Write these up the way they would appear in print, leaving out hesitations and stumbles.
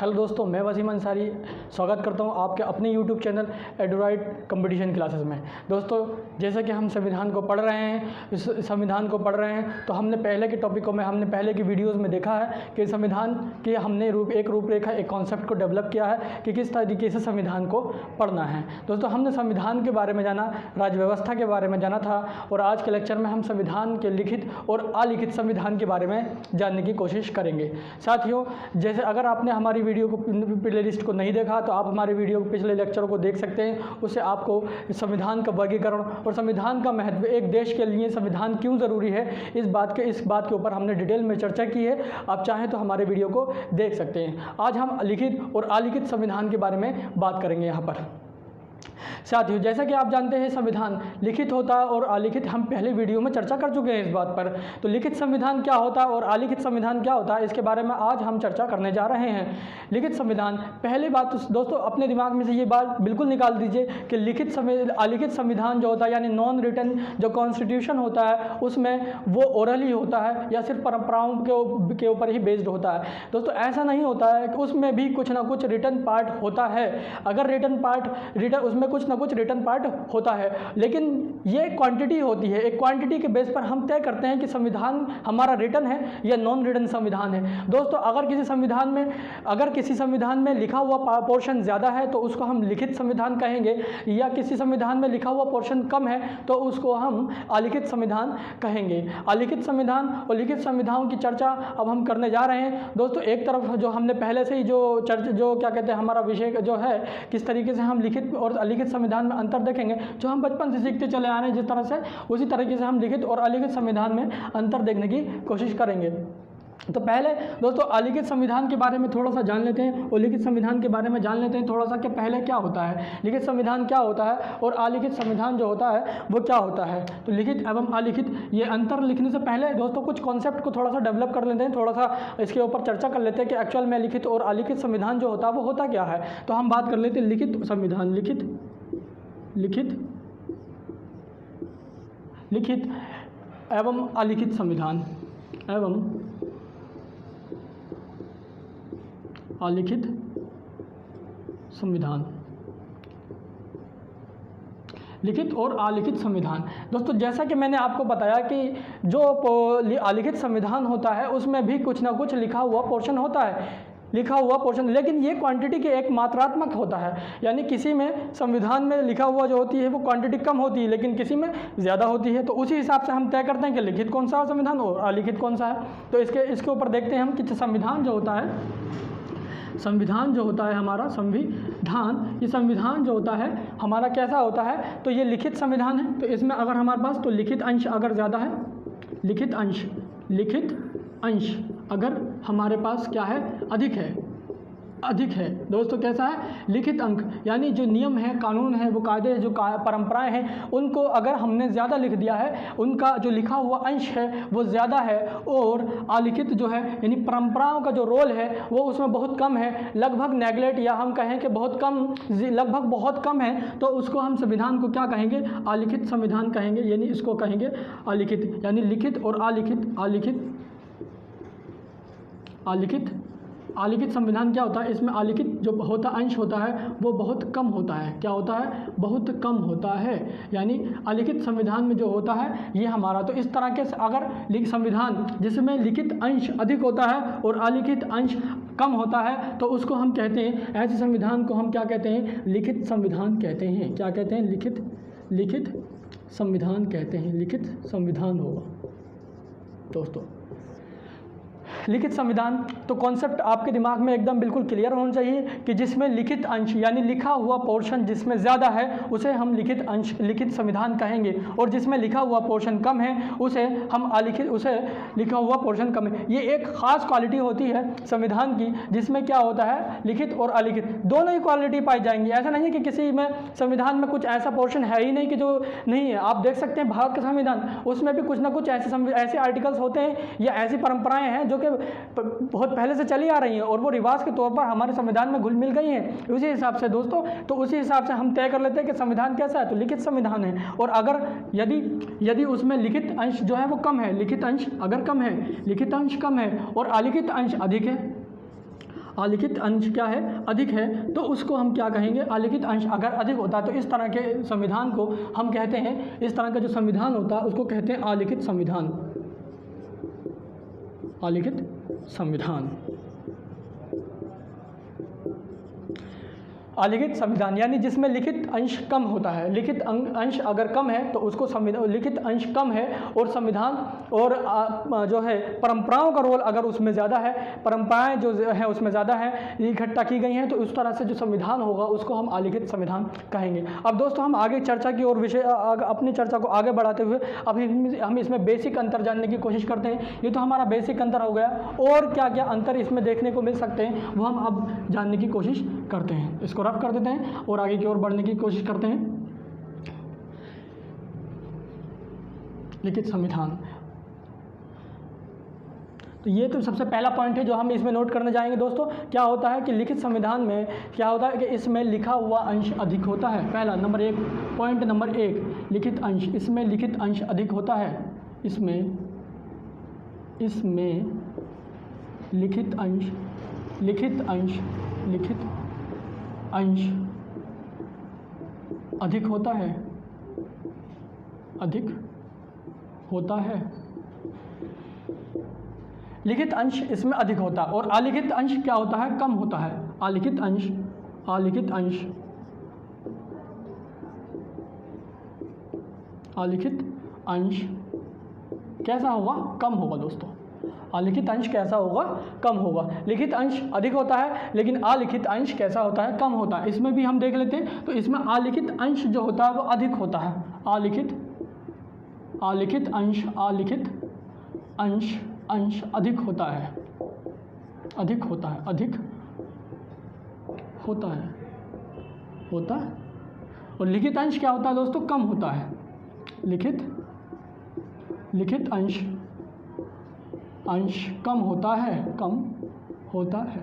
Hello दोस्तों, मैं वसीम अंसारी स्वागत करता हूं आपके अपने यूट्यूब चैनल एडोराइट कंपटीशन क्लासेस में। दोस्तों, जैसे कि हम संविधान को पढ़ रहे हैं, इस संविधान को पढ़ रहे हैं तो हमने पहले के टॉपिकों में, हमने पहले की वीडियोस में देखा है कि संविधान की हमने एक रूपरेखा, एक कॉन्सेप्ट को डेवलप किया है कि किस तरीके से संविधान को पढ़ना है। दोस्तों, हमने संविधान के बारे में जाना, राज्य व्यवस्था के बारे में जाना था और आज के लेक्चर में हम संविधान के लिखित और अलिखित संविधान के बारे में जानने की कोशिश करेंगे। साथियों, जैसे अगर आपने हमारी वीडियो को, प्लेलिस्ट को नहीं देखा तो आप हमारे वीडियो को, पिछले लेक्चरों को देख सकते हैं। उससे आपको संविधान का वर्गीकरण और संविधान का महत्व, एक देश के लिए संविधान क्यों ज़रूरी है, इस बात के ऊपर हमने डिटेल में चर्चा की है। आप चाहें तो हमारे वीडियो को देख सकते हैं। आज हम लिखित और अलिखित संविधान के बारे में बात करेंगे यहाँ पर। साथियों, जैसा कि आप जानते हैं, संविधान लिखित होता है और अलिखित, हम पहले वीडियो में चर्चा कर चुके हैं इस बात पर। तो लिखित संविधान क्या होता है और अलिखित संविधान क्या होता है, इसके बारे में आज हम चर्चा करने जा रहे हैं। लिखित संविधान, पहली बात तो दोस्तों अपने दिमाग में से ये बात बिल्कुल निकाल दीजिए कि अलिखित संविधान जो होता है, यानी नॉन रिटन जो कॉन्स्टिट्यूशन होता है, उसमें वो ओरली होता है या सिर्फ परंपराओं के ऊपर ही बेस्ड होता है। दोस्तों, ऐसा नहीं होता है कि उसमें भी कुछ ना कुछ रिटन पार्ट होता है। अगर उसमें कुछ ना कुछ रिटन पार्ट होता है, लेकिन ये क्वांटिटी होती है। एक क्वांटिटी के बेस पर हम तय करते हैं कि संविधान हमारा रिटन है या नॉन रिटन संविधान है। दोस्तों, अगर किसी संविधान में लिखा हुआ पोर्शन ज़्यादा है तो उसको हम लिखित संविधान कहेंगे, या किसी संविधान में लिखा हुआ पोर्शन कम है तो उसको हम अलिखित संविधान कहेंगे। अलिखित संविधान और लिखित संविधानों की चर्चा अब हम करने जा रहे हैं। दोस्तों, एक तरफ जो हमने पहले से ही जो क्या कहते हैं, हमारा विषय जो है, किस तरीके से हम लिखित और अलिखित संविधान में अंतर देखेंगे, जो हम बचपन से सीखते चले आ रहे हैं जिस तरह से, उसी तरीके से हम लिखित और अलिखित संविधान में अंतर देखने की कोशिश करेंगे। तो पहले दोस्तों अलिखित संविधान के बारे में थोड़ा सा जान लेते हैं और लिखित संविधान के बारे में जान लेते हैं थोड़ा सा कि पहले क्या होता है, लिखित संविधान क्या होता है और अलिखित संविधान जो होता है वो क्या होता है। तो लिखित एवं अलिखित, ये अंतर लिखने से पहले दोस्तों कुछ कॉन्सेप्ट को थोड़ा सा डेवलप कर लेते हैं, थोड़ा सा इसके ऊपर चर्चा कर लेते हैं कि एक्चुअल में लिखित और अलिखित संविधान जो होता है वो होता क्या है। तो हम बात कर लेते हैं लिखित संविधान। लिखित एवं अलिखित संविधान एवं अलिखित संविधान। लिखित और अलिखित संविधान, दोस्तों जैसा कि मैंने आपको बताया कि जो अलिखित संविधान होता है उसमें भी कुछ ना कुछ लिखा हुआ पोर्शन होता है, लेकिन ये क्वांटिटी के एक मात्रात्मक होता है। यानी किसी में संविधान में लिखा हुआ जो होती है वो क्वांटिटी कम होती है, लेकिन किसी में ज़्यादा होती है। तो उसी हिसाब से हम तय करते हैं कि लिखित कौन सा है संविधान और अलिखित कौन सा है। तो इसके ऊपर देखते हैं हम कि संविधान जो होता है हमारा संविधान, ये संविधान जो होता है हमारा कैसा होता है। तो ये लिखित संविधान है। तो इसमें अगर हमारे पास तो लिखित अंश अगर ज़्यादा है, लिखित अंश अगर हमारे पास क्या है, अधिक है दोस्तों, कैसा है, लिखित अंक, यानी जो नियम है, कानून है, वो कायदे, जो परंपराएं हैं, उनको अगर हमने ज़्यादा लिख दिया है, उनका जो लिखा हुआ अंश है वो ज़्यादा है। और अलिखित जो है, यानी परंपराओं का जो रोल है वो उसमें बहुत कम है, लगभग नेगलेक्ट, या हम कहें कि लगभग बहुत कम है। तो उसको हम संविधान को क्या कहेंगे, अलिखित संविधान कहेंगे, यानी इसको कहेंगे अलिखित। यानी लिखित और अलिखित संविधान क्या होता है, इसमें अलिखित जो होता अंश होता है वो बहुत कम होता है। क्या होता है, बहुत कम होता है। यानी अलिखित संविधान में जो होता है ये हमारा, तो इस तरह के अगर संविधान जिसमें लिखित अंश अधिक होता है और अलिखित अंश कम होता है तो उसको हम कहते हैं, ऐसे संविधान को हम क्या कहते हैं, लिखित संविधान कहते हैं। क्या कहते हैं, लिखित संविधान कहते हैं, लिखित संविधान होगा दोस्तों। लिखित संविधान, तो कॉन्सेप्ट आपके दिमाग में एकदम बिल्कुल क्लियर होना चाहिए कि जिसमें लिखित अंश यानी लिखा हुआ पोर्शन जिसमें ज़्यादा है उसे हम लिखित संविधान कहेंगे, और जिसमें लिखा हुआ पोर्शन कम है उसे लिखा हुआ पोर्शन कम है। ये एक ख़ास क्वालिटी होती है संविधान की, जिसमें क्या होता है, लिखित और अलिखित दोनों ही क्वालिटी पाई जाएंगी। ऐसा नहीं है कि किसी में संविधान में कुछ ऐसा पोर्शन है ही नहीं कि जो नहीं है। आप देख सकते हैं भारत का संविधान, उसमें भी कुछ ना कुछ ऐसे आर्टिकल्स होते हैं या ऐसी परंपराएं हैं जो कि बहुत पहले से चली आ रही हैं और वो रिवाज के तौर पर हमारे संविधान में घुल मिल गई हैं। उसी हिसाब से दोस्तों, तो उसी हिसाब से हम तय कर लेते हैं कि संविधान कैसा है, तो लिखित संविधान है। और अगर यदि उसमें लिखित अंश जो है वो कम है, लिखित अंश अगर कम है, लिखित अंश कम है और अलिखित अंश अधिक है, अलिखित अंश क्या है, अधिक है, तो उसको हम क्या कहेंगे, अलिखित अंश अगर अधिक होता है तो इस तरह के संविधान को हम कहते हैं, इस तरह का जो संविधान होता है उसको कहते हैं अलिखित संविधान। अलिखित संविधान, अलिखित संविधान यानी जिसमें लिखित अंश कम होता है। लिखित अंश अगर कम है तो उसको संविधान, लिखित अंश कम है और संविधान और जो है परंपराओं का रोल अगर उसमें ज़्यादा है, परंपराएं जो है उसमें ज़्यादा है, इकट्ठा की गई हैं, तो उस तरह से जो संविधान होगा उसको हम अलिखित संविधान कहेंगे। अब दोस्तों हम आगे चर्चा की और विषय अपनी चर्चा को आगे बढ़ाते हुए अब हम इसमें बेसिक अंतर जानने की कोशिश करते हैं। ये तो हमारा बेसिक अंतर हो गया, और क्या क्या अंतर इसमें देखने को मिल सकते हैं वो हम अब जानने की कोशिश करते हैं। इसको रफ कर देते हैं और आगे की ओर बढ़ने की कोशिश करते हैं। लिखित संविधान, तो ये तो सबसे पहला पॉइंट है जो हम इसमें नोट करने जाएंगे दोस्तों। क्या होता है कि लिखित संविधान में क्या होता है कि इसमें लिखा हुआ अंश अधिक होता है। पहला नंबर 1, पॉइंट नंबर 1, लिखित अंश, इसमें लिखित अंश अधिक होता है। इसमें लिखित अंश अधिक होता है, लिखित अंश इसमें अधिक होता है। और अलिखित अंश क्या होता है, कम होता है। अलिखित अंश कैसा होगा, कम होगा दोस्तों। अलिखित अंश कैसा होगा, कम होगा। लिखित अंश अधिक होता है लेकिन अलिखित अंश कैसा होता है, कम होता है। इसमें भी हम देख लेते हैं, तो इसमें अलिखित अंश जो होता है वो अधिक होता है। अलिखित अंश अधिक होता है, और लिखित अंश क्या होता है दोस्तों, कम होता है। लिखित अंश कम होता है।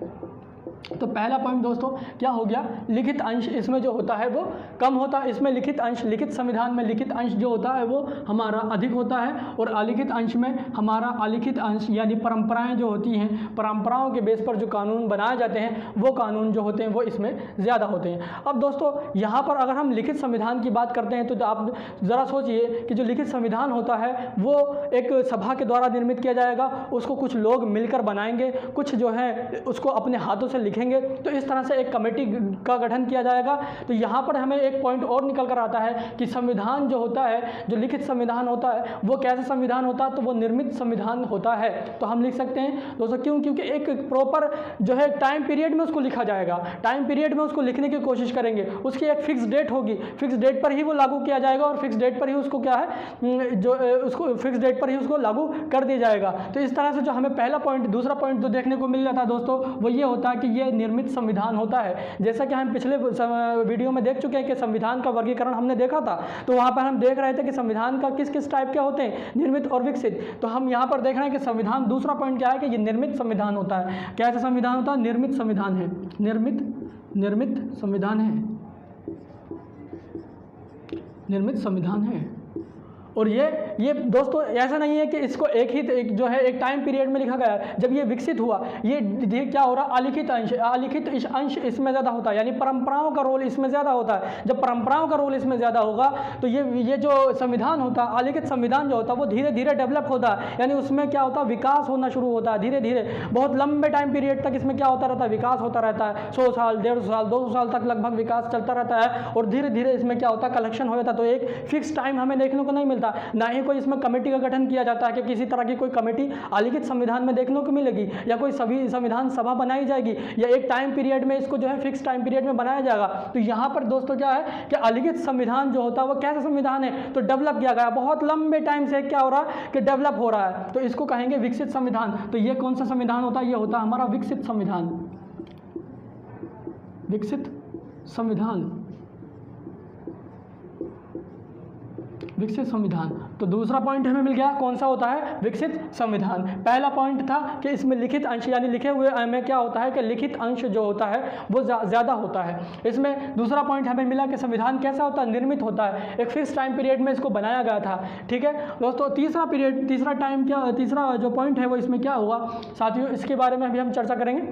तो पहला पॉइंट दोस्तों क्या हो गया, लिखित अंश इसमें जो होता है वो कम होता है। इसमें लिखित अंश, लिखित संविधान में लिखित अंश जो होता है वो हमारा अधिक होता है, और अलिखित अंश में हमारा अलिखित अंश यानी परंपराएं जो होती हैं, परंपराओं के बेस पर जो कानून बनाए जाते हैं वो कानून जो होते हैं वो इसमें ज़्यादा होते हैं। अब दोस्तों यहाँ पर अगर हम लिखित संविधान की बात करते हैं तो आप ज़रा सोचिए कि जो लिखित संविधान होता है वो एक सभा के द्वारा निर्मित किया जाएगा, उसको कुछ लोग मिलकर बनाएंगे, कुछ जो है उसको अपने हाथों से लिखेंगे, तो इस तरह से एक कमेटी का गठन किया जाएगा। तो यहाँ पर हमें एक पॉइंट और निकल कर आता है कि संविधान जो होता है, जो लिखित संविधान होता है वो कैसा संविधान होता है, तो वो निर्मित संविधान होता है। तो हम लिख सकते हैं दोस्तों, क्योंकि एक प्रॉपर जो है टाइम पीरियड में उसको लिखा जाएगा, टाइम पीरियड में उसको लिखने की कोशिश करेंगे, उसकी एक फिक्स डेट होगी, फिक्स डेट पर ही वो लागू किया जाएगा, और फिक्स डेट पर ही उसको क्या है जो उसको फिक्स डेट पर ही उसको लागू कर दिया जाएगा। तो इस तरह से जो हमें पहला पॉइंट, दूसरा पॉइंट जो देखने को मिल जाता है दोस्तों वो ये होता है कि ये निर्मित संविधान होता है। जैसा कि हम पिछले वीडियो में देख चुके हैं कि संविधान का वर्गीकरण हमने देखा था, तो वहाँ पर हम देख रहे थे कि संविधान का किस किस टाइप के होते हैं, निर्मित और विकसित। तो हम यहाँ पर देख रहे हैं कि संविधान, दूसरा पॉइंट क्या है कि ये निर्मित संविधान होता है। कैसा संविधान होता है, निर्मित संविधान है, निर्मित संविधान है। और ये दोस्तों ऐसा नहीं है कि इसको एक जो है एक टाइम पीरियड में लिखा गया है। जब ये विकसित हुआ, ये क्या हो रहा, अलिखित अंश इसमें ज़्यादा होता है, यानी परंपराओं का रोल इसमें ज़्यादा होता है। जब परंपराओं का रोल इसमें ज़्यादा होगा तो ये जो संविधान होता है, अलिखित संविधान जो होता है वो धीरे धीरे डेवलप होता है, यानी उसमें क्या होता है, विकास होना शुरू होता है धीरे धीरे। बहुत लंबे टाइम पीरियड तक इसमें क्या होता रहता है, विकास होता रहता है। 100 साल, 150 साल, 200 साल तक लगभग विकास चलता रहता है, और धीरे धीरे इसमें क्या होता है, कलेक्शन हो जाता है। तो एक फिक्स टाइम हमें देखने को नहीं मिलता, ना ही कोई इसमें कमेटी का गठन किया जाता है कि किसी तरह की कोई कमेटी अलिखित संविधान में देखने को मिलेगी, या कोई सभी संविधान सभा बनाई जाएगी, या एक टाइम पीरियड में इसको जो है फिक्स टाइम पीरियड में बनाया जाएगा। तो यहाँ पर दोस्तों क्या है कि अलिखित संविधान जो होता है वो कैसा संविधान है, तो डेवलप किया गया, बहुत लंबे टाइम से क्या हो रहा है कि डेवलप हो रहा है, तो इसको कहेंगे विकसित संविधान। तो ये कौन सा संविधान होता है, ये होता है हमारा विकसित संविधान। विकसित संविधान। तो दूसरा पॉइंट हमें मिल गया, कौन सा होता है, विकसित संविधान। पहला पॉइंट था कि इसमें लिखित अंश यानी लिखे हुए में क्या होता है कि लिखित अंश जो होता है वो ज़्यादा होता है। इसमें दूसरा पॉइंट हमें मिला कि संविधान कैसा होता है, निर्मित होता है, एक फिक्स टाइम पीरियड में इसको बनाया गया था। ठीक है दोस्तों, तीसरा जो पॉइंट है वो इसमें क्या होगा साथियों, इसके बारे में अभी हम चर्चा करेंगे।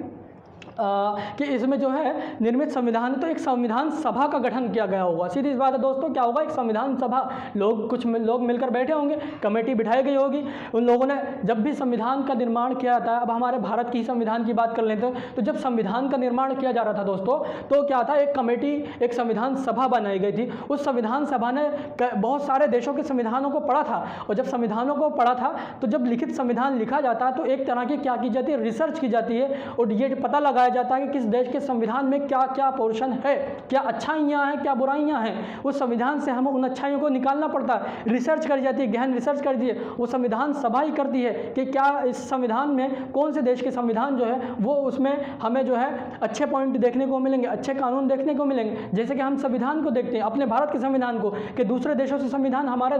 कि इसमें जो है निर्मित संविधान तो एक संविधान सभा का गठन किया गया होगा। सीधी बात है दोस्तों, क्या होगा, एक संविधान सभा, कुछ लोग मिलकर बैठे होंगे, कमेटी बिठाई गई होगी, उन लोगों ने जब भी संविधान का निर्माण किया जाता है, अब हमारे भारत की संविधान की बात कर लेते हैं, तो जब संविधान का निर्माण किया जा रहा था दोस्तों, तो क्या था, एक कमेटी, एक संविधान सभा बनाई गई थी। उस संविधान सभा ने बहुत सारे देशों के संविधानों को पढ़ा था, और जब संविधानों को पढ़ा था तो जब लिखित संविधान लिखा जाता है तो एक तरह की क्या की जाती है, रिसर्च की जाती है, और ये पता लगाया जाता है कि किस देश के संविधान में क्या क्या पोर्शन है, क्या अच्छाइयाँ हैं, क्या बुराइयाँ हैं। उस संविधान से हमें उन अच्छाइयों को निकालना पड़ता है, रिसर्च करी जाती है, गहन रिसर्च कर दी है, वो संविधान सभा ही करती है कि क्या इस संविधान में कौन से देश के संविधान जो है वो, उसमें हमें जो है अच्छे पॉइंट देखने को मिलेंगे, अच्छे कानून देखने को मिलेंगे। जैसे कि हम संविधान को देखते हैं, अपने भारत के संविधान को, कि दूसरे देशों से संविधान हमारे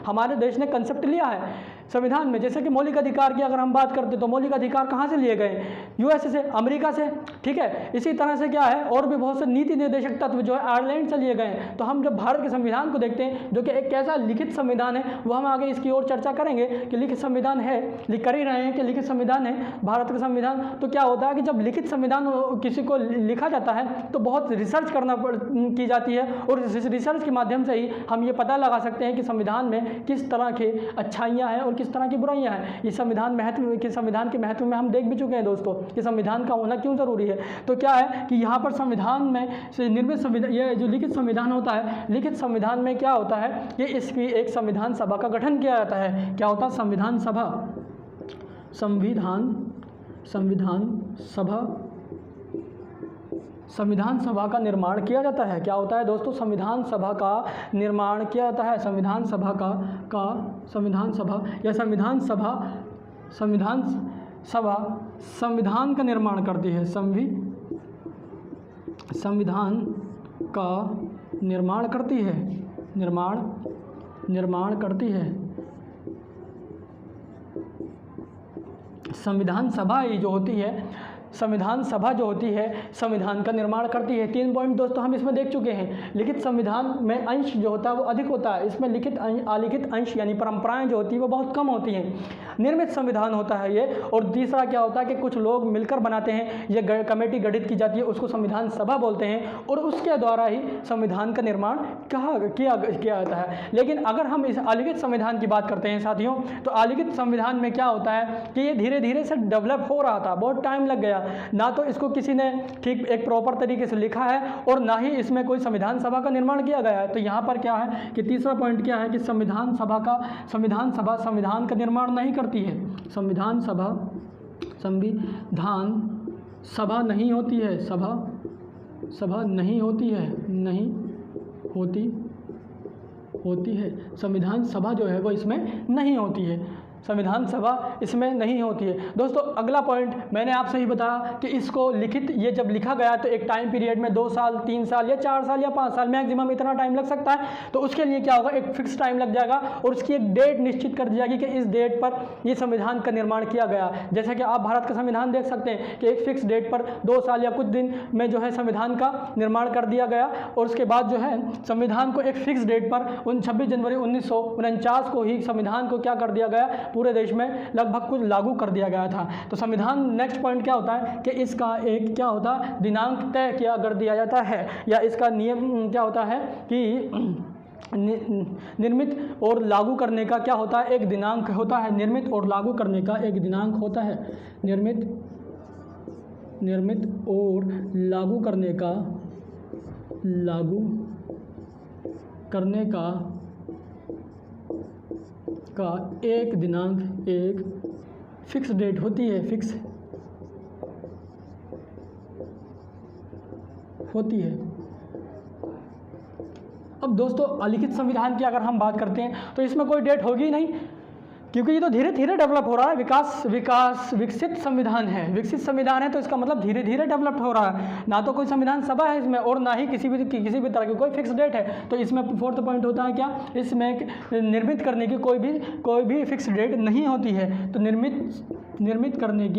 हमारे देश ने कंसेप्ट लिया है संविधान में। जैसे कि मौलिक अधिकार की अगर हम बात करते तो मौलिक अधिकार कहाँ से लिए गए, यूएसए से, अमेरिका से, ठीक है। इसी तरह से क्या है, और भी बहुत से नीति निर्देशक तत्व जो है आयरलैंड से लिए गए हैं। तो हम जब भारत के संविधान को देखते हैं, जो कि एक कैसा लिखित संविधान है, वो हम आगे इसकी ओर चर्चा करेंगे कि लिखित संविधान है, कर ही रहे हैं कि लिखित संविधान है भारत का संविधान। तो क्या होता है कि जब लिखित संविधान किसी को लिखा जाता है तो बहुत रिसर्च की जाती है, और इस रिसर्च के माध्यम से ही हम ये पता लगा सकते हैं कि संविधान में किस तरह की अच्छाइयाँ हैं और किस तरह की बुराइयाँ हैं। ये संविधान के महत्व में हम देख भी चुके हैं दोस्तों कि संविधान का होना क्यों ज़रूरी है। तो क्या है कि यहाँ पर संविधान में निर्मित संविधान, ये जो लिखित संविधान होता है, लिखित संविधान में क्या होता है कि इसकी एक संविधान सभा का गठन किया जाता है। क्या होता है, संविधान सभा, संविधान सभा का निर्माण किया जाता है। क्या होता है दोस्तों, संविधान सभा का निर्माण किया जाता है। संविधान सभा या संविधान सभा संविधान का निर्माण करती है, संविधान का निर्माण करती है, निर्माण करती है। संविधान सभा ही जो होती है, संविधान सभा जो होती है संविधान का निर्माण करती है। 3 पॉइंट दोस्तों हम इसमें देख चुके हैं। लिखित संविधान में अंश जो होता है वो अधिक होता है, इसमें लिखित अलिखित अंश यानी परंपराएं जो होती है वो बहुत कम होती हैं। निर्मित संविधान होता है ये। और तीसरा क्या होता है कि कुछ लोग मिलकर बनाते हैं, ये कमेटी गठित की जाती है, उसको संविधान सभा बोलते हैं, और उसके द्वारा ही संविधान का निर्माण किया जाता है। लेकिन अगर हम इस अलिखित संविधान की बात करते हैं साथियों, तो अलिखित संविधान में क्या होता है कि ये धीरे धीरे से डेवलप हो रहा था, बहुत टाइम लग गया, ना तो इसको किसी ने ठीक एक प्रॉपर तरीके से लिखा है और ना ही इसमें कोई संविधान सभा का निर्माण किया गया है। तो यहाँ पर क्या है कि तीसरा पॉइंट क्या है कि संविधान सभा संविधान का निर्माण नहीं करती है। संविधान सभा नहीं होती है, सभा नहीं होती है, नहीं होती है। संविधान सभा जो है वो इसमें नहीं होती है, संविधान सभा इसमें नहीं होती है। दोस्तों अगला पॉइंट मैंने आपसे ही बताया कि इसको लिखित, ये जब लिखा गया तो एक टाइम पीरियड में 2 साल 3 साल या 4 साल या 5 साल मैक्सिमम इतना टाइम लग सकता है। तो उसके लिए क्या होगा, एक फिक्स टाइम लग जाएगा और उसकी एक डेट निश्चित कर दी जाएगी कि इस डेट पर ये संविधान का निर्माण किया गया। जैसे कि आप भारत का संविधान देख सकते हैं कि एक फिक्स डेट पर 2 साल या कुछ दिन में जो है संविधान का निर्माण कर दिया गया, और उसके बाद जो है संविधान को एक फिक्स डेट पर 26 जनवरी 1949 को ही संविधान को क्या कर दिया गया, पूरे देश में लगभग कुछ लागू कर दिया गया था। तो संविधान नेक्स्ट पॉइंट क्या होता है कि इसका एक क्या होता है, दिनांक तय किया कर दिया जाता है, या इसका नियम क्या होता है कि निर्मित और लागू करने का क्या होता है, एक दिनांक होता है। निर्मित और लागू करने का एक दिनांक होता है। निर्मित और लागू करने का एक दिनांक, एक फिक्स डेट होती है, फिक्स होती है। अब दोस्तों अलिखित संविधान की अगर हम बात करते हैं तो इसमें कोई डेट होगी नहीं, क्योंकि ये तो धीरे धीरे डेवलप हो रहा है। विकसित संविधान है, विकसित संविधान है तो इसका मतलब धीरे धीरे डेवलप हो रहा है। ना तो कोई संविधान सभा है इसमें, और ना ही किसी भी तरह की कोई फिक्स डेट है। तो इसमें 4th पॉइंट होता है क्या, इसमें निर्मित करने की कोई भी फिक्स डेट नहीं होती है। तो निर्मित करने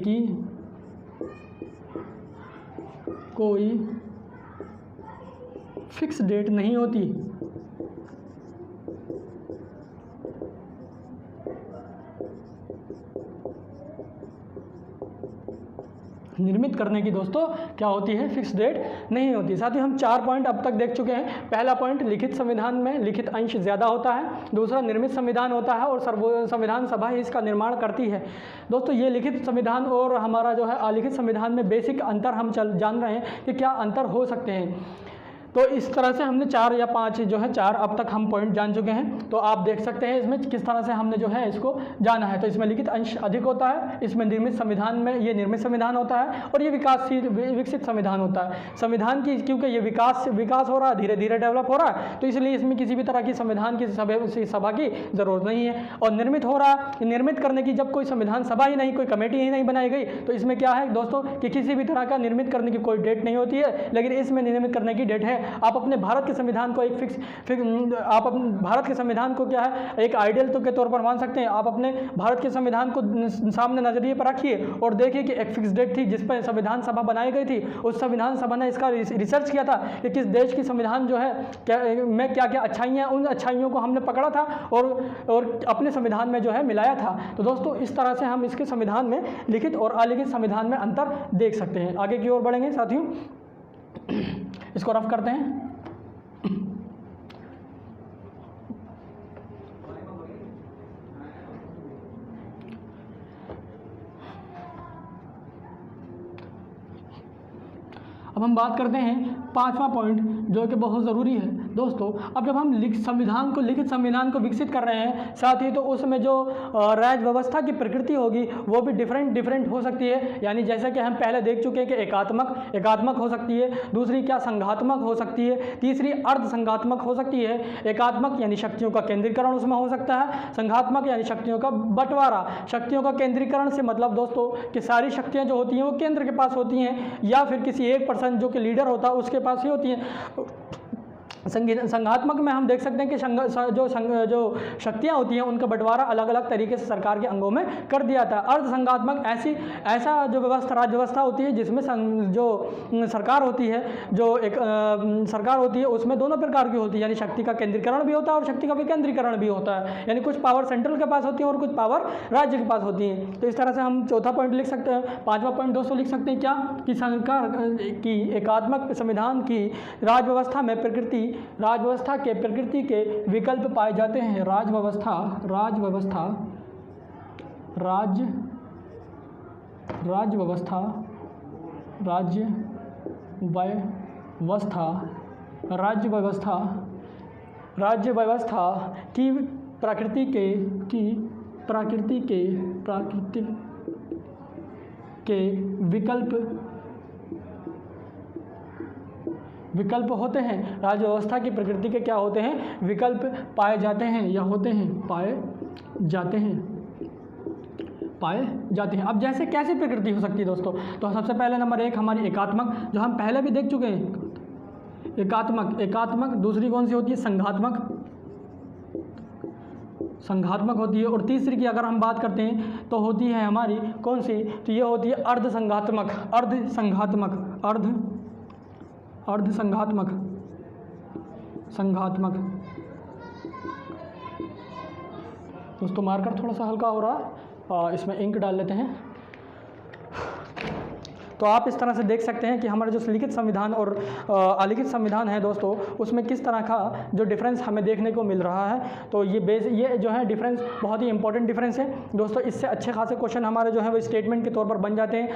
की कोई फिक्स डेट नहीं होती। निर्मित करने की दोस्तों क्या होती है, फिक्स डेट नहीं होती। साथ ही हम 4 पॉइंट अब तक देख चुके हैं। पहला पॉइंट, लिखित संविधान में लिखित अंश ज़्यादा होता है। दूसरा, निर्मित संविधान होता है और संविधान सभा ही इसका निर्माण करती है। दोस्तों ये लिखित संविधान और हमारा जो है अलिखित संविधान में बेसिक अंतर हम जान रहे हैं कि क्या अंतर हो सकते हैं। तो इस तरह से हमने 4 या 5 जो है 4 अब तक हम पॉइंट जान चुके हैं। तो आप देख सकते हैं इसमें किस तरह से हमने जो है इसको जाना है। तो इसमें लिखित अंश अधिक होता है, इसमें निर्मित संविधान में ये निर्मित संविधान होता है और ये विकसित संविधान होता है। संविधान की क्योंकि ये विकास हो रहा है, धीरे धीरे डेवलप हो रहा है, तो इसलिए इसमें किसी भी तरह की संविधान की सभा की ज़रूरत नहीं है। और निर्मित हो रहा है, निर्मित करने की जब कोई संविधान सभा ही नहीं, कोई कमेटी ही नहीं बनाई गई, तो इसमें क्या है दोस्तों कि किसी भी तरह का निर्मित करने की कोई डेट नहीं होती है, लेकिन इसमें निर्मित करने की डेट है। आप अपने भारत के संविधान को आप अपने भारत के संविधान को क्या है एक आइडियल तो के तौर पर मान सकते हैं। आप अपने भारत के संविधान को सामने नजरिए पर रखिए और देखिए कि एक फिक्स डेट थी जिस पर संविधान सभा बनाई गई थी। उस संविधान सभा ने इसका रिसर्च किया था कि किस देश की संविधान जो है में क्या क्या अच्छाइयाँ, उन अच्छाइयों को हमने पकड़ा था और अपने संविधान में जो है मिलाया था। तो दोस्तों इस तरह से हम इसके संविधान में लिखित और अलिखित संविधान में अंतर देख सकते हैं। आगे की ओर बढ़ेंगे साथियों, इसको रफ करते हैं। अब हम बात करते हैं 5वां पॉइंट जो कि बहुत ज़रूरी है दोस्तों। अब जब हम लिखित संविधान को विकसित कर रहे हैं, साथ ही तो उसमें जो राज्य व्यवस्था की प्रकृति होगी वो भी डिफरेंट हो सकती है। यानी जैसे कि हम पहले देख चुके हैं कि एकात्मक हो सकती है, दूसरी क्या संघात्मक हो सकती है, तीसरी अर्ध संघात्मक हो सकती है। एकात्मक यानी शक्तियों का केंद्रीकरण उसमें हो सकता है, संघात्मक यानी शक्तियों का बंटवारा। शक्तियों का केंद्रीकरण से मतलब दोस्तों कि सारी शक्तियाँ जो होती हैं वो केंद्र के पास होती हैं या फिर किसी एक पर्सन जो कि लीडर होता है उसके पास ही होती है। संघात्मक में हम देख सकते हैं कि जो शक्तियाँ होती हैं उनका बंटवारा अलग अलग तरीके से सरकार के अंगों में कर दिया था। अर्ध संघात्मक ऐसा जो राज्य व्यवस्था होती है जिसमें जो सरकार होती है, जो एक सरकार होती है उसमें दोनों प्रकार की होती है, यानी शक्ति का केंद्रीकरण भी होता है और शक्ति का विकेंद्रीकरण भी होता है। यानी कुछ पावर सेंट्रल के पास होती है और कुछ पावर राज्य के पास होती है। तो इस तरह से हम चौथा पॉइंट लिख सकते हैं। 5वां पॉइंट दोस्तों लिख सकते हैं क्या कि सरकार की एकात्मक संविधान की राज्य व्यवस्था में राज्य व्यवस्था के प्रकृति के विकल्प पाए जाते हैं। राज्य व्यवस्था राज्य व्यवस्था की प्रकृति के विकल्प होते हैं। राज्य व्यवस्था की प्रकृति के क्या होते हैं, विकल्प पाए जाते हैं या होते हैं, पाए जाते हैं। अब जैसे कैसी प्रकृति हो सकती है दोस्तों, तो सबसे पहले नंबर 1 हमारी एकात्मक, जो हम पहले भी देख चुके हैं। एकात्मक दूसरी कौन सी होती है, संघात्मक होती है। और तीसरी की अगर हम बात करते हैं तो होती है हमारी कौन सी, तो ये होती है अर्ध संघात्मक। दोस्तों मार्कर थोड़ा सा हल्का हो रहा, इसमें इंक डाल लेते हैं। तो आप इस तरह से देख सकते हैं कि हमारा जो लिखित संविधान और अलिखित संविधान है दोस्तों, उसमें किस तरह का जो डिफरेंस हमें देखने को मिल रहा है। तो ये जो है डिफरेंस बहुत ही इंपॉर्टेंट डिफरेंस है दोस्तों। इससे अच्छे खासे क्वेश्चन हमारे जो है वो स्टेटमेंट के तौर पर बन जाते हैं।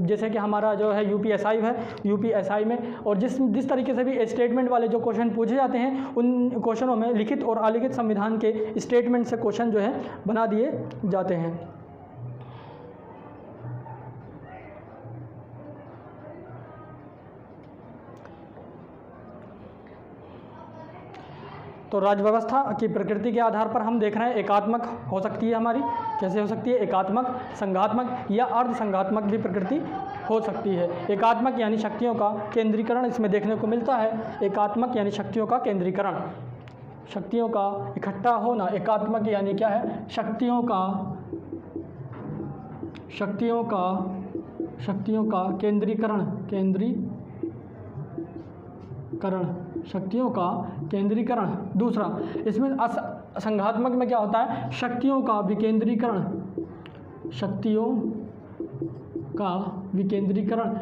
जैसे कि हमारा जो है यूपीएसआई में, और जिस तरीके से भी स्टेटमेंट वाले जो क्वेश्चन पूछे जाते हैं उन क्वेश्चनों में लिखित और अलिखित संविधान के स्टेटमेंट से क्वेश्चन जो है बना दिए जाते हैं। तो राज्य व्यवस्था की प्रकृति के आधार पर हम देख रहे हैं एकात्मक हो सकती है हमारी, कैसे हो सकती है, एकात्मक, संघात्मक या अर्ध संघात्मक भी प्रकृति हो सकती है। एकात्मक यानी शक्तियों का केंद्रीकरण इसमें देखने को मिलता है। एकात्मक यानी शक्तियों का केंद्रीकरण, शक्तियों का इकट्ठा होना। एकात्मक यानी क्या है, शक्तियों का केंद्रीकरण, शक्तियों का केंद्रीकरण। दूसरा इसमें संघात्मक में क्या होता है, शक्तियों का विकेंद्रीकरण, शक्तियों का विकेंद्रीकरण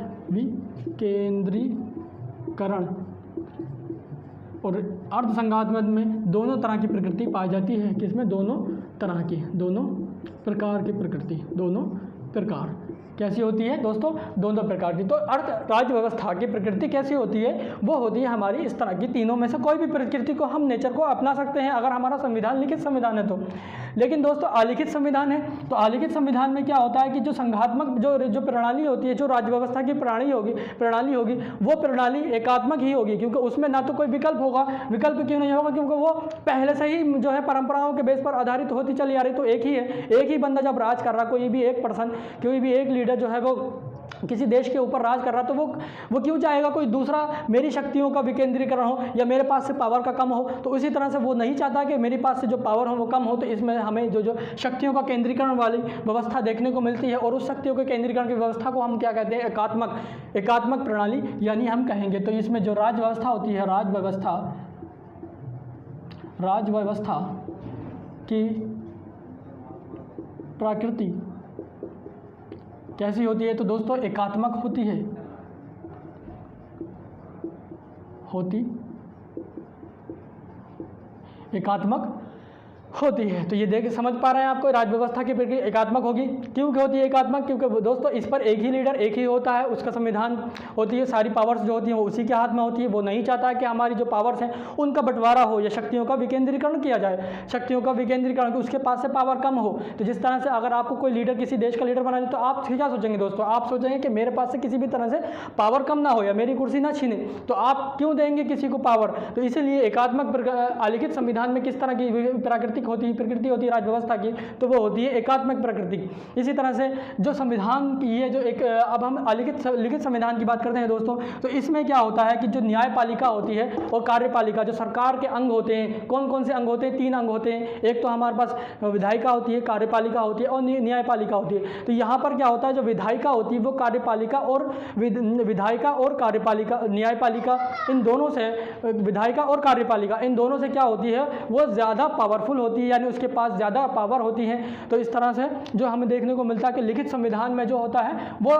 और अर्धसंघात्मक में दोनों तरह की प्रकृति पाई जाती है। किसमें? दोनों तरह की, दोनों प्रकार की प्रकृति, दोनों प्रकार कैसी होती है दोस्तों? दोनों प्रकार की। तो अर्थ राज्य व्यवस्था की प्रकृति कैसी होती है? वो होती है हमारी इस तरह की, तीनों में से कोई भी प्रकृति को हम नेचर को अपना सकते हैं अगर हमारा संविधान लिखित संविधान है तो। लेकिन दोस्तों अलिखित संविधान है, तो अलिखित संविधान में क्या होता है कि जो संघात्मक जो प्रणाली होती है, जो राज्य व्यवस्था की प्रणाली होगी वो प्रणाली एकात्मक ही होगी, क्योंकि उसमें ना तो कोई विकल्प होगा। विकल्प क्यों नहीं होगा? क्योंकि वो पहले से ही जो है परंपराओं के बेस पर आधारित होती चली आ रही। तो एक ही है, एक ही बंदा जब राज कर रहा, कोई भी एक पर्सन, कोई भी एक लीडर जो है वो किसी देश के ऊपर राज कर रहा, तो वो क्यों चाहेगा कोई दूसरा मेरी शक्तियों का विकेंद्रीकरण हो या मेरे पास से पावर का कम हो? तो उसी तरह से वो नहीं चाहता कि मेरे पास से जो पावर हो वो कम हो। तो इसमें हमें जो शक्तियों का केंद्रीकरण वाली व्यवस्था देखने को मिलती है, और उस शक्तियों के केंद्रीकरण की व्यवस्था को हम क्या कहते हैं? एकात्मक प्रणाली यानी हम कहेंगे। तो इसमें जो राज्य व्यवस्था होती है, राज्य व्यवस्था की प्रकृति कैसी होती है? तो दोस्तों एकात्मक होती है, एकात्मक होती है। तो ये देख समझ पा रहे हैं आपको, राज्य व्यवस्था की प्रक्रिया एकात्मक होगी। क्यों होती है एकात्मक? क्योंकि दोस्तों इस पर एक ही लीडर, एक ही होता है, उसका संविधान होती है, सारी पावर्स जो होती हैं वो उसी के हाथ में होती है। वो नहीं चाहता है कि हमारी जो पावर्स हैं उनका बंटवारा हो या शक्तियों का विकेंद्रीकरण किया जाए, शक्तियों का विकेंद्रीकरण, उसके पास से पावर कम हो। तो जिस तरह से अगर आपको कोई लीडर किसी देश का लीडर बना दे, तो आप क्या सोचेंगे दोस्तों? आप सोचेंगे कि मेरे पास से किसी भी तरह से पावर कम ना हो या मेरी कुर्सी ना छीने, तो आप क्यों देंगे किसी को पावर? तो इसीलिए एकात्मक अलिखित संविधान में किस तरह की प्रकृति होती है राज्य व्यवस्था की? तो वो होती है एकात्मक प्रकृति। इसी तरह से जो संविधान की है, जो एक अब हम लिखित संविधान की बात करते हैं दोस्तों, तो इसमें क्या होता है कि जो न्यायपालिका होती है और कार्यपालिका, जो सरकार के अंग होते हैं, कौन कौन से अंग होते हैं? 3 अंग होते हैं। एक तो हमारे पास विधायिका होती है, कार्यपालिका होती है और न्यायपालिका होती है। तो यहाँ पर क्या होता है, जो विधायिका होती है वो कार्यपालिका और विधायिका और कार्यपालिका, न्यायपालिका, इन दोनों से, विधायिका और कार्यपालिका इन दोनों से क्या होती है? वो ज़्यादा पावरफुल होती है, यानी उसके पास ज़्यादा पावर होती है। तो इस तरह से जो हमें देखने को मिलता है कि लिखित संविधान में जो होता है वो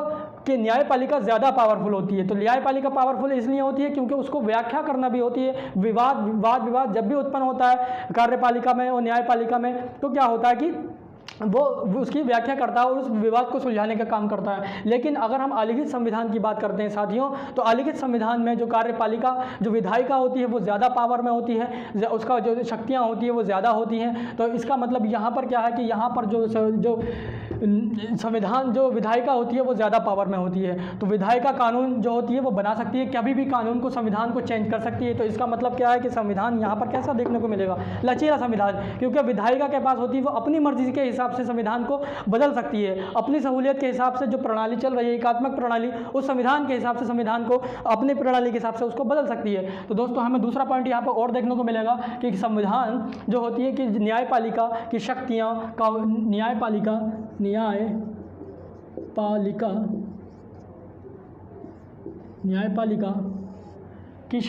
कि न्यायपालिका ज़्यादा पावरफुल होती है। तो न्यायपालिका पावरफुल इसलिए होती है क्योंकि उसको व्याख्या करना भी होती है। विवाद जब भी उत्पन्न होता है कार्यपालिका में और न्यायपालिका में, तो क्या होता है कि वो उसकी व्याख्या करता है और उस विवाद को सुलझाने का काम करता है। लेकिन अगर हम अलिखित संविधान की बात करते हैं साथियों, तो अलिखित संविधान में जो कार्यपालिका, जो विधायिका होती है वो ज़्यादा पावर में होती है, उसका जो शक्तियाँ होती है वो ज़्यादा होती हैं। तो इसका मतलब यहाँ पर क्या है कि यहाँ पर जो संविधान, जो विधायिका होती है वो ज़्यादा पावर में होती है। तो विधायिका कानून जो होती है वो बना सकती है, कभी भी कानून को, संविधान को चेंज कर सकती है। तो इसका मतलब क्या है कि संविधान यहाँ पर कैसा देखने को मिलेगा? लचीला संविधान, क्योंकि विधायिका के पास होती है वो अपनी मर्जी के हिसाब से संविधान को बदल सकती है, अपनी सहूलियत के हिसाब से। जो प्रणाली चल रही है एकात्मक प्रणाली, उस संविधान के हिसाब से संविधान को अपनी प्रणाली के हिसाब से उसको बदल सकती है। तो दोस्तों हमें दूसरा पॉइंट यहाँ पर और देखने को मिलेगा कि संविधान जो होती है कि न्यायपालिका की शक्तियाँ का, न्यायपालिका की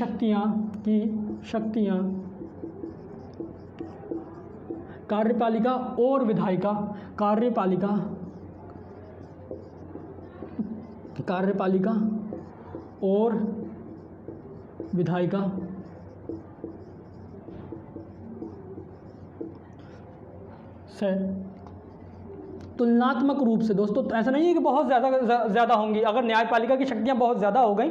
शक्तियाँ कार्यपालिका और विधायिका, कार्यपालिका और विधायिका से तुलनात्मक रूप से, दोस्तों ऐसा नहीं है कि बहुत ज़्यादा होंगी। अगर न्यायपालिका की शक्तियाँ बहुत ज़्यादा हो गई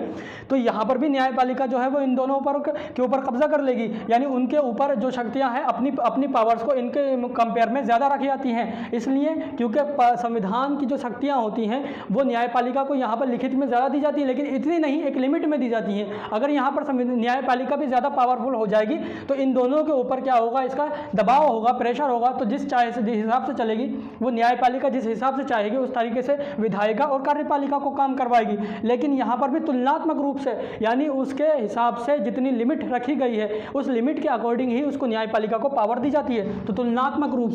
तो यहाँ पर भी न्यायपालिका जो है वो इन दोनों के ऊपर कब्जा कर लेगी, यानी उनके ऊपर जो शक्तियाँ हैं अपनी पावर्स को इनके कंपेयर में ज़्यादा रखी जाती हैं। इसलिए क्योंकि संविधान की जो शक्तियाँ होती हैं वो न्यायपालिका को यहाँ पर लिखित में ज़्यादा दी जाती है, लेकिन इतनी नहीं, एक लिमिट में दी जाती हैं। अगर यहाँ पर न्यायपालिका भी ज़्यादा पावरफुल हो जाएगी तो इन दोनों के ऊपर क्या होगा? इसका दबाव होगा, प्रेशर होगा। तो जिस हिसाब से चलेगी वो न्यायपालिका जिस हिसाब से चाहेगी उस तरीके से विधायिका और कार्यपालिका को काम करवाएगी। लेकिन यहाँ पर भी तुलनात्मक रूप से, यानी उसके हिसाब से जितनी लिमिट रखी गई है उस लिमिट के अकॉर्डिंग ही उसको न्यायपालिका को पावर दी जाती है। तो तुलनात्मक रूप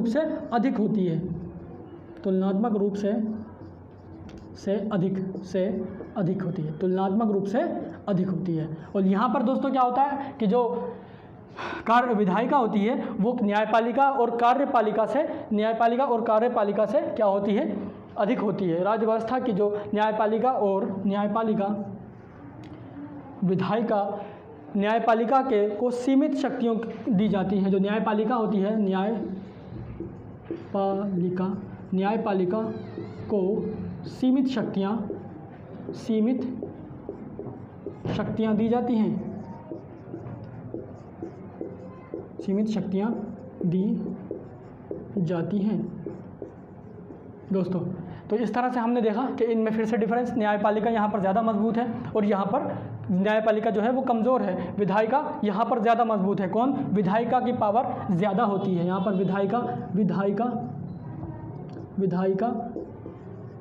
से अधिक होती है, तुलनात्मक रूप से अधिक होती है, तुलनात्मक रूप से अधिक होती है। और यहाँ पर दोस्तों क्या होता है कि जो कार्य विधायिका होती है वो न्यायपालिका और कार्यपालिका से क्या होती है, अधिक होती है। राज्य व्यवस्था की जो न्यायपालिका विधायिका न्यायपालिका को सीमित शक्तियों दी जाती हैं। जो न्यायपालिका होती है, न्यायपालिका को सीमित शक्तियां दी जाती हैं, दोस्तों। तो इस तरह से हमने देखा कि इनमें फिर से डिफरेंस, न्यायपालिका यहाँ पर ज़्यादा मजबूत है और यहाँ पर न्यायपालिका जो है वो कमज़ोर है। विधायिका यहाँ पर ज़्यादा मजबूत है। कौन? विधायिका की पावर ज़्यादा होती है। यहाँ पर विधायिका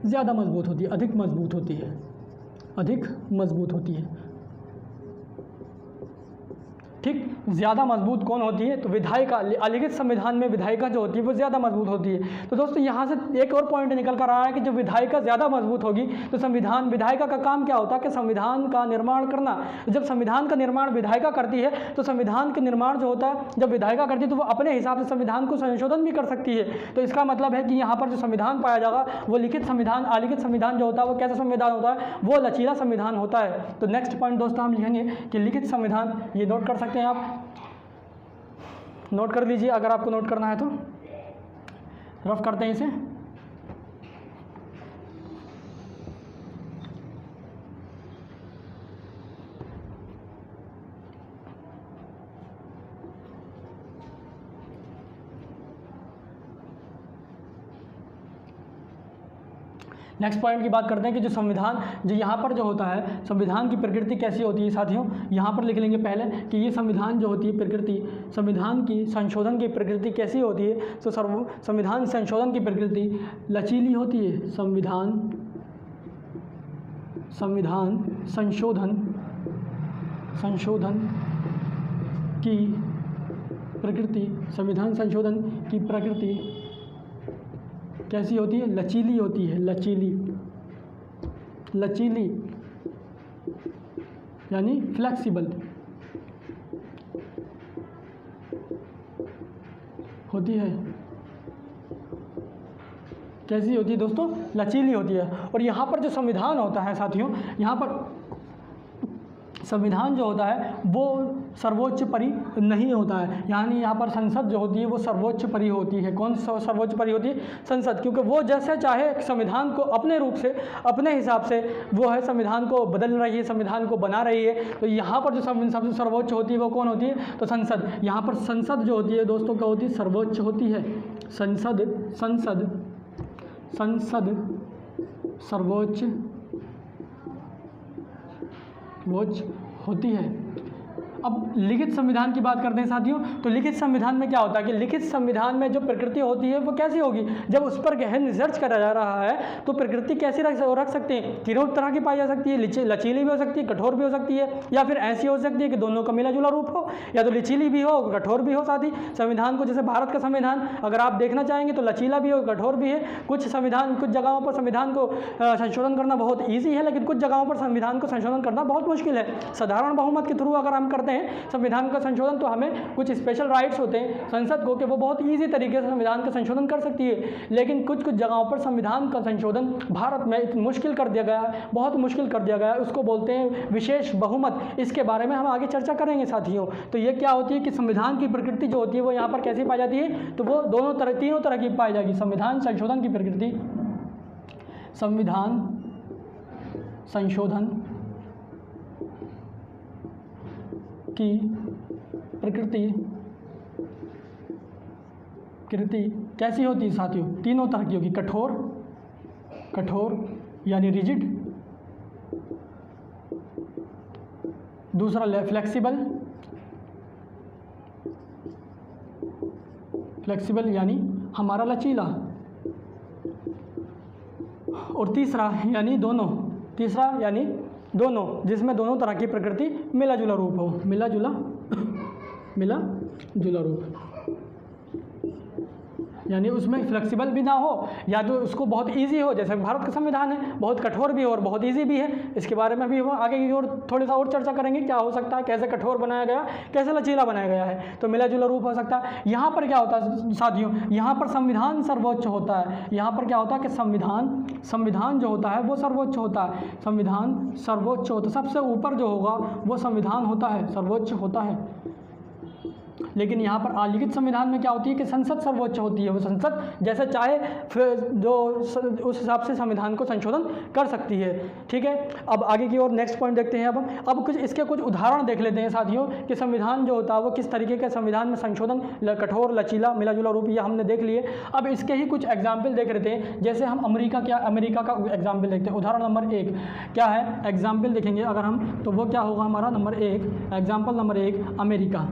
ज़्यादा मजबूत होती है, अधिक मजबूत होती है। ठीक, ज़्यादा मजबूत कौन होती है? तो विधायिका। अलिखित संविधान में विधायिका जो होती है वो ज़्यादा मजबूत होती है। तो दोस्तों यहाँ से एक और पॉइंट निकल कर आ रहा है कि जब विधायिका ज़्यादा मजबूत होगी तो विधायिका का काम क्या होता है कि संविधान का निर्माण करना। जब संविधान का निर्माण विधायिका करती है तो संविधान का निर्माण जो होता है जब विधायिका करती है तो वो अपने हिसाब से संविधान को संशोधन भी कर सकती है। तो इसका मतलब है कि यहाँ पर जो संविधान पाया जाएगा वो लिखित संविधान, अलिखित संविधान जो होता है वो कैसा संविधान होता है? वो लचीला संविधान होता है। तो नेक्स्ट पॉइंट दोस्तों हम लिखेंगे कि लिखित संविधान, ये नोट कर सकते हैं, आप नोट कर लीजिए अगर आपको नोट करना है तो। रफ करते हैं इसे। नेक्स्ट पॉइंट की बात करते हैं कि जो संविधान जो यहाँ पर जो होता है, संविधान की प्रकृति कैसी होती है साथियों। यहाँ पर लिख लेंगे पहले कि ये संविधान जो होती है प्रकृति, संविधान की संशोधन की प्रकृति कैसी होती है। तो संविधान संशोधन की प्रकृति लचीली होती है। संविधान संशोधन की प्रकृति, संविधान संशोधन की प्रकृति कैसी होती है? लचीली होती है। लचीली यानी फ्लेक्सिबल होती है। कैसी होती है दोस्तों? लचीली होती है। और यहाँ पर जो संविधान होता है साथियों, यहाँ पर संविधान जो होता है वो सर्वोच्च परी नहीं होता है। यानी यहाँ पर संसद जो होती है वो सर्वोच्च परी होती है। कौन सर्वोच्च परी होती है? संसद। क्योंकि वो जैसे चाहे संविधान को अपने रूप से, अपने हिसाब से वो है संविधान को बदल रही है, संविधान को बना रही है। तो यहाँ पर जो सबसे सर्वोच्च होती है वो कौन होती है? तो संसद। यहाँ पर संसद जो होती है दोस्तों क्या होती है? सर्वोच्च होती है। संसद सर्वोच्च होती है। अब लिखित संविधान की बात करते हैं साथियों। तो लिखित संविधान में क्या होता है कि लिखित संविधान में जो प्रकृति होती है वो कैसी होगी? जब उस पर गहन रिसर्च करा जा रहा है तो प्रकृति कैसी रख सकते हैं? तीनों तरह की पाई जा सकती है। लचीली भी हो सकती है, कठोर भी हो सकती है, या फिर ऐसी हो सकती है कि दोनों का मिला जुला रूप हो, या तो लचीली भी हो कठोर भी हो। साथ ही संविधान को, जैसे भारत का संविधान अगर आप देखना चाहेंगे तो लचीला भी हो कठोर भी है। कुछ जगहों पर संविधान को संशोधन करना बहुत ईजी है, लेकिन कुछ जगहों पर संविधान को संशोधन करना बहुत मुश्किल है। साधारण बहुमत के थ्रू अगर हम करते हैं संविधान का संशोधन तो हमें कुछ स्पेशल राइट्स होते हैं संसद को कि वो बहुत इजी तरीके से संविधान का संशोधन कर सकती है। लेकिन कुछ जगहों पर संविधान का संशोधन भारत में इतना मुश्किल कर दिया गया है, बहुत मुश्किल कर दिया गया है। उसको बोलते हैं विशेष बहुमत। इसके बारे में हम आगे चर्चा करेंगे साथियों। तो ये क्या होती है कि संविधान की प्रकृति जो होती है वो यहाँ पर कैसी पाई जाती है? तो वो तीनों तरह की पाई जाएगी। संविधान संशोधन की प्रकृति, संविधान संशोधन की प्रकृति कैसी होती है साथियों? तीनों तरह की होगी। कठोर यानी रिजिड, दूसरा फ्लेक्सिबल यानी हमारा लचीला, और तीसरा यानी दोनों, जिसमें दोनों तरह की प्रकृति मिला जुला रूप हो, मिला जुला रूप। यानी उसमें फ्लेक्सिबल भी ना हो, या तो उसको बहुत इजी हो, जैसे भारत का संविधान है बहुत कठोर भी हो और बहुत इजी भी है। इसके बारे में भी हम आगे की ओर थोड़ी सा और चर्चा करेंगे, क्या हो सकता है, कैसे कठोर बनाया गया, कैसे लचीला बनाया गया है, तो मिला जुला रूप हो सकता है। यहाँ पर क्या होता है साथियों, यहाँ पर संविधान सर्वोच्च होता है। यहाँ पर क्या होता है कि संविधान जो होता है वो सर्वोच्च होता है, संविधान सर्वोच्च होता है, सबसे ऊपर जो होगा वो संविधान होता है, सर्वोच्च होता है। लेकिन यहाँ पर आलिखित संविधान में क्या होती है कि संसद सर्वोच्च होती है, वो संसद जैसे चाहे फिर जो उस हिसाब से संविधान को संशोधन कर सकती है। ठीक है, अब आगे की ओर नेक्स्ट पॉइंट देखते हैं। अब कुछ इसके कुछ उदाहरण देख लेते हैं साथियों कि संविधान जो होता है वो किस तरीके के संविधान में संशोधन कठोर, लचीला, मिला जुला रूप, ये हमने देख लिए। अब इसके ही कुछ एग्जाम्पल देख लेते हैं। जैसे हम अमेरिका का एग्जाम्पल देखते हैं। उदाहरण नंबर 1 क्या है, एग्जाम्पल देखेंगे अगर हम, तो वो क्या होगा हमारा नंबर 1, एग्जाम्पल नंबर 1 अमेरिका।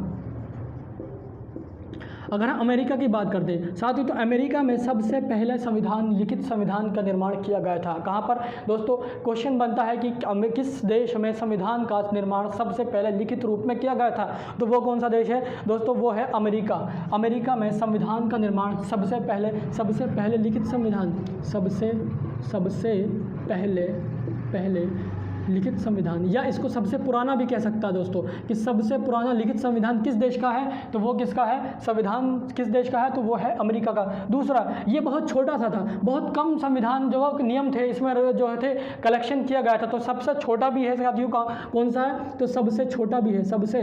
अगर हम अमेरिका की बात करते हैं साथियों, तो अमेरिका में सबसे पहले संविधान, लिखित संविधान का निर्माण किया गया था। कहाँ पर दोस्तों, क्वेश्चन बनता है कि किस देश में संविधान का निर्माण सबसे पहले लिखित रूप में किया गया था, तो वो कौन सा देश है दोस्तों, वो है अमेरिका। अमेरिका में संविधान का निर्माण सबसे पहले लिखित संविधान, सबसे पहले लिखित संविधान, या इसको सबसे पुराना भी कह सकता है दोस्तों, कि सबसे पुराना लिखित संविधान किस देश का है, तो वो किसका है, संविधान किस देश का है, तो वो है अमेरिका का। दूसरा, ये बहुत छोटा सा था, बहुत कम संविधान जो नियम थे इसमें जो थे कलेक्शन किया गया था, तो सबसे छोटा भी है साथियों का कौन सा है, तो सबसे छोटा भी है, सबसे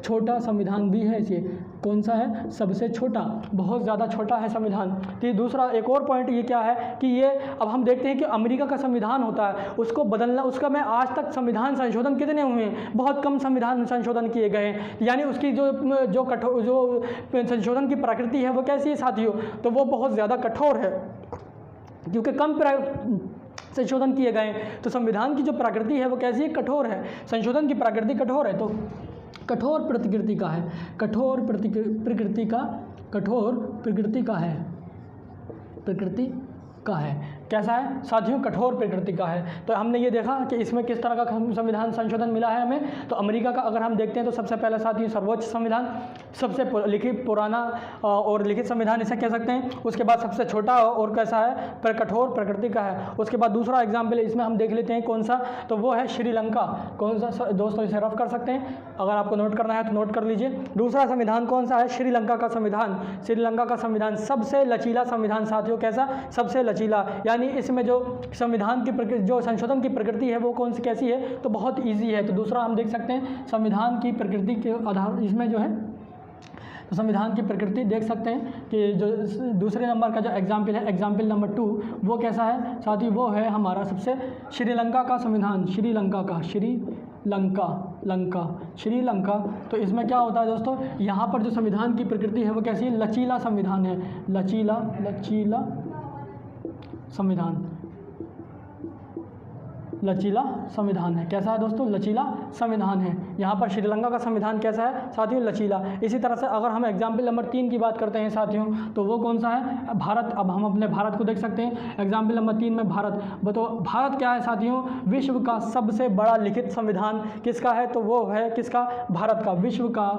छोटा संविधान भी है ये, कौन सा है, सबसे छोटा, बहुत ज़्यादा छोटा है संविधान। तो दूसरा एक और पॉइंट ये क्या है कि ये अब हम देखते हैं कि अमेरिका का संविधान होता है, उसको बदलना, उसका मैं आज तक संविधान संशोधन कितने हुए हैं, बहुत कम संविधान संशोधन किए गए हैं। यानी उसकी जो संशोधन की प्रकृति है वो कैसी है साथियों, तो वो बहुत ज़्यादा कठोर है, क्योंकि कम संशोधन किए गए। तो संविधान की जो प्रकृति है वो कैसी है, कठोर है, संशोधन की प्रकृति कठोर है। तो कठोर प्रकृति का है, कठोर प्रकृति का है, कैसा है साथियों, कठोर प्रकृति का है। तो हमने ये देखा कि इसमें किस तरह का संविधान संशोधन मिला है हमें। तो अमेरिका का अगर हम देखते हैं तो सबसे पहला साथियों सर्वोच्च संविधान, सबसे लिखित पुराना और लिखित संविधान इसे कह सकते हैं। उसके बाद सबसे छोटा और कैसा है, पर कठोर प्रकृति का है। उसके बाद दूसरा एग्जाम्पल इसमें हम देख लेते हैं कौन सा, तो वो है श्रीलंका। कौन सा दोस्तों, इसे रफ कर सकते हैं, अगर आपको नोट करना है तो नोट कर लीजिए। दूसरा संविधान कौन सा है, श्रीलंका का संविधान। श्रीलंका का संविधान सबसे लचीला संविधान साथियों, कैसा, सबसे लचीला, यानी इसमें जो संविधान की जो संशोधन की प्रकृति है वो कौन सी कैसी है, तो बहुत इजी है। तो दूसरा हम देख सकते हैं संविधान की प्रकृति के आधार इसमें जो है, तो संविधान की प्रकृति देख सकते हैं कि जो दूसरे नंबर का जो एग्जाम्पल है, एग्जाम्पल नंबर 2, वो कैसा है साथियों, वो है हमारा सबसे श्रीलंका का संविधान, श्रीलंका। तो इसमें क्या होता है दोस्तों, यहाँ पर जो संविधान की प्रकृति है वो कैसी है, लचीला संविधान है, लचीला संविधान है। कैसा है दोस्तों, लचीला संविधान है। यहाँ पर श्रीलंका का संविधान कैसा है साथियों, लचीला। इसी तरह से अगर हम एग्जाम्पल नंबर 3 की बात करते हैं साथियों, तो वो कौन सा है, भारत। अब हम अपने भारत को देख सकते हैं, एग्जाम्पल नंबर 3 में भारत। तो भारत क्या है साथियों, विश्व का सबसे बड़ा लिखित संविधान किसका है, तो वो है किसका, भारत का। विश्व का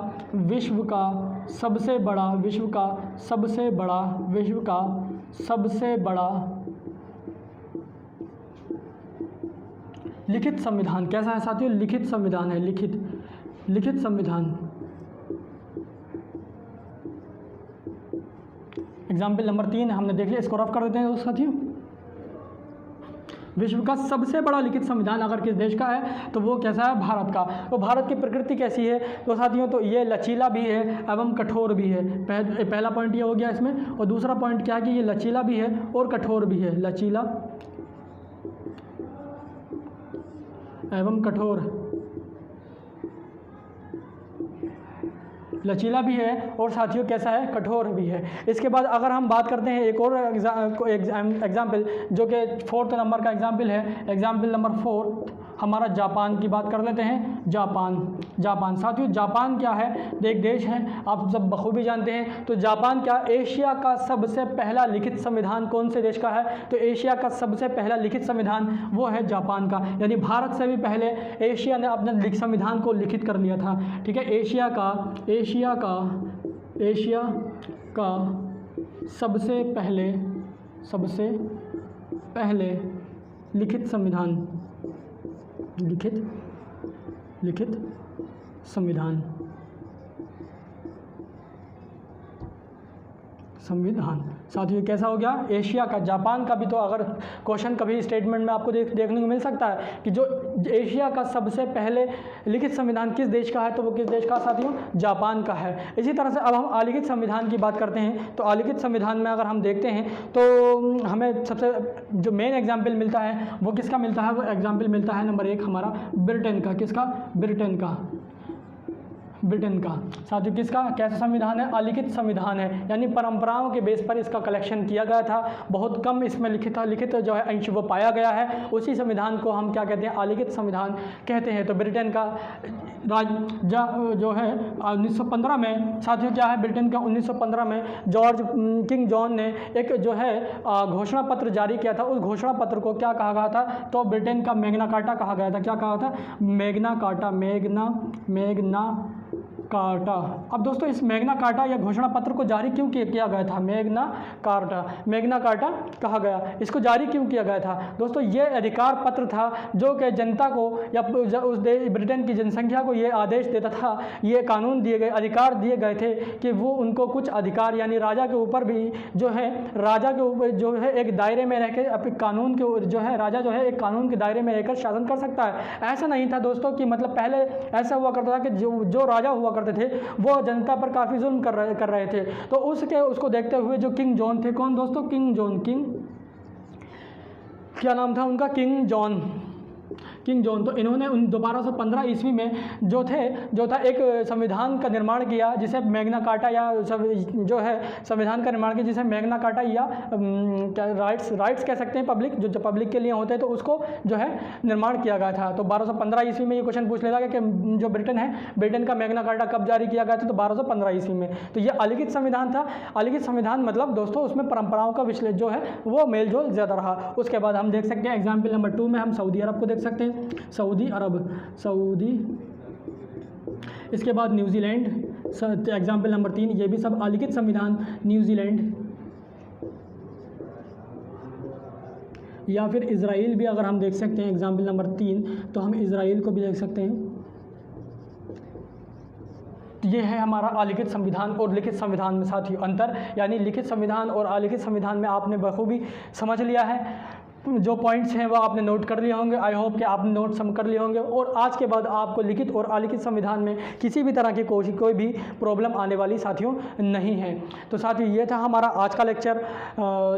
सबसे बड़ा लिखित संविधान कैसा है साथियों, लिखित संविधान है, लिखित संविधान। एग्जाम्पल नंबर 3 हमने देख लिया, इसको रफ कर देते हैं साथियों। विश्व का सबसे बड़ा लिखित संविधान अगर किस देश का है, तो वो कैसा है, भारत का। तो भारत की प्रकृति कैसी है, तो साथियों तो ये लचीला भी है एवं कठोर भी है। पहला पॉइंट ये हो गया इसमें, और दूसरा पॉइंट क्या है कि ये लचीला भी है और कठोर भी है, लचीला एवं कठोर, लचीला भी है और साथियों कैसा है, कठोर भी है। इसके बाद अगर हम बात करते हैं एक और एग्जाम्पल जो कि 4th नंबर का एग्जाम्पल है, एग्जाम्पल नंबर 4 हमारा जापान की बात कर लेते हैं। जापान साथियों, जापान क्या है, एक देश है, आप सब बखूबी जानते हैं। तो जापान क्या, एशिया का सबसे पहला लिखित संविधान कौन से देश का है, तो एशिया का सबसे पहला लिखित संविधान वो है जापान का। यानी भारत से भी पहले एशिया ने अपने संविधान को लिखित कर लिया था। ठीक है, एशिया का सबसे पहले लिखित संविधान, लिखित संविधान साथियों कैसा हो गया? एशिया का, जापान का भी तो अगर क्वेश्चन कभी स्टेटमेंट में आपको देखने को मिल सकता है कि जो एशिया का सबसे पहले लिखित संविधान किस देश का है, तो वो किस देश का साथियों? जापान का है। इसी तरह से अब हम अलिखित संविधान की बात करते हैं। तो अलिखित संविधान में अगर हम देखते हैं तो हमें सबसे जो मेन एग्जाम्पल मिलता है वो किसका मिलता है? वो एग्जाम्पल मिलता है नंबर 1 हमारा ब्रिटेन का। किसका? ब्रिटेन का। साथियों किसका? कैसा संविधान है? अलिखित संविधान है, यानी परंपराओं के बेस पर इसका कलेक्शन किया गया था। बहुत कम इसमें लिखित जो है अंश वो पाया गया है। उसी संविधान को हम क्या कहते हैं? अलिखित संविधान कहते हैं। तो ब्रिटेन का जो है 1915 में, साथियों क्या है? ब्रिटेन का 1915 में जॉर्ज किंग जॉन ने एक जो है घोषणा पत्र जारी किया था। उस घोषणा पत्र को क्या कहा गया था? तो ब्रिटेन का मैग्ना कार्टा कहा गया था। क्या कहा था? Magna carta. अब दोस्तों इस मैग्ना कार्टा या घोषणा पत्र को जारी क्यों किया गया था? मैग्ना कार्टा कहा गया। इसको जारी क्यों किया गया था? दोस्तों ये अधिकार पत्र था जो कि जनता को या उस ब्रिटेन की जनसंख्या को ये आदेश देता था, ये कानून दिए गए, अधिकार दिए गए थे कि वो उनको कुछ अधिकार, यानी राजा के ऊपर भी जो है, राजा के ऊपर जो है एक दायरे में रहकर अपने कानून के जो है, राजा जो है एक कानून के दायरे में रहकर शासन कर सकता है। ऐसा नहीं था दोस्तों कि मतलब पहले ऐसा हुआ करता था कि जो राजा हुआ करते थे वो जनता पर काफ़ी जुल्म कर रहे थे। तो उसको देखते हुए जो किंग जॉन थे, कौन दोस्तों? क्या नाम था उनका? King John. तो इन्होंने 1215 ईस्वी में जो था एक संविधान का निर्माण किया जिसे मैग्ना कार्टा या जो है संविधान का निर्माण किया जिसे मैग्ना कार्टा या राइट्स कह सकते हैं, पब्लिक जो पब्लिक के लिए होते हैं, तो उसको जो है निर्माण किया गया था। तो 1215 ईस्वी में ये क्वेश्चन पूछ लेगा कि जो ब्रिटेन का मैग्ना कार्टा कब जारी किया गया था? तो 1215 ईस्वी में। तो ये अलिखित संविधान था। अलिखित संविधान मतलब दोस्तों उसमें परंपराओं का विश्लेषण जो है वो मेलजोल ज़्यादा रहा। उसके बाद हम देख सकते हैं एग्जाम्पल नंबर 2 में हम सऊदी अरब को देख सकते हैं। सऊदी, इसके बाद न्यूजीलैंड, एग्जाम्पल नंबर 3, ये भी सब अलिखित संविधान। न्यूजीलैंड या फिर इजराइल भी अगर हम देख सकते हैं, एग्जाम्पल नंबर 3, तो हम इजराइल को भी देख सकते हैं। ये है हमारा अलिखित संविधान और लिखित संविधान में साथियों अंतर, यानी लिखित संविधान और अलिखित संविधान में आपने बखूबी समझ लिया है। जो पॉइंट्स हैं वो आपने नोट कर लिए होंगे। आई होप कि आपने नोट सम कर लिए होंगे और आज के बाद आपको लिखित और अलिखित संविधान में किसी भी तरह की कोई भी प्रॉब्लम आने वाली साथियों नहीं है। तो साथियों ये था हमारा आज का लेक्चर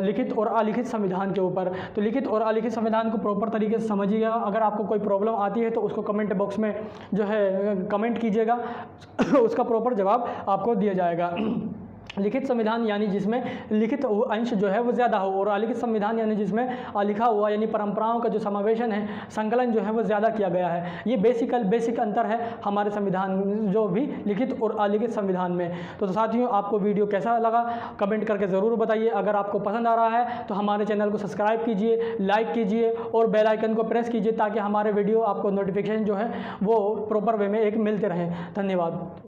लिखित और अलिखित संविधान के ऊपर। तो लिखित और अलिखित संविधान को प्रॉपर तरीके से समझिएगा। अगर आपको कोई प्रॉब्लम आती है तो उसको कमेंट बॉक्स में जो है कमेंट कीजिएगा, उसका प्रॉपर जवाब आपको दिया जाएगा। लिखित संविधान यानी जिसमें लिखित अंश जो है वो ज़्यादा हो, और अलिखित संविधान यानी जिसमें अलिखा हुआ यानी परंपराओं का जो समावेशन है, संकलन जो है वो ज़्यादा किया गया है। ये बेसिक अंतर है हमारे संविधान जो भी लिखित और अलिखित संविधान में। तो साथियों आपको वीडियो कैसा लगा कमेंट करके ज़रूर बताइए। अगर आपको पसंद आ रहा है तो हमारे चैनल को सब्सक्राइब कीजिए, लाइक कीजिए और बेल आइकन को प्रेस कीजिए ताकि हमारे वीडियो आपको नोटिफिकेशन जो है वो प्रॉपर वे में एक मिलते रहें। धन्यवाद।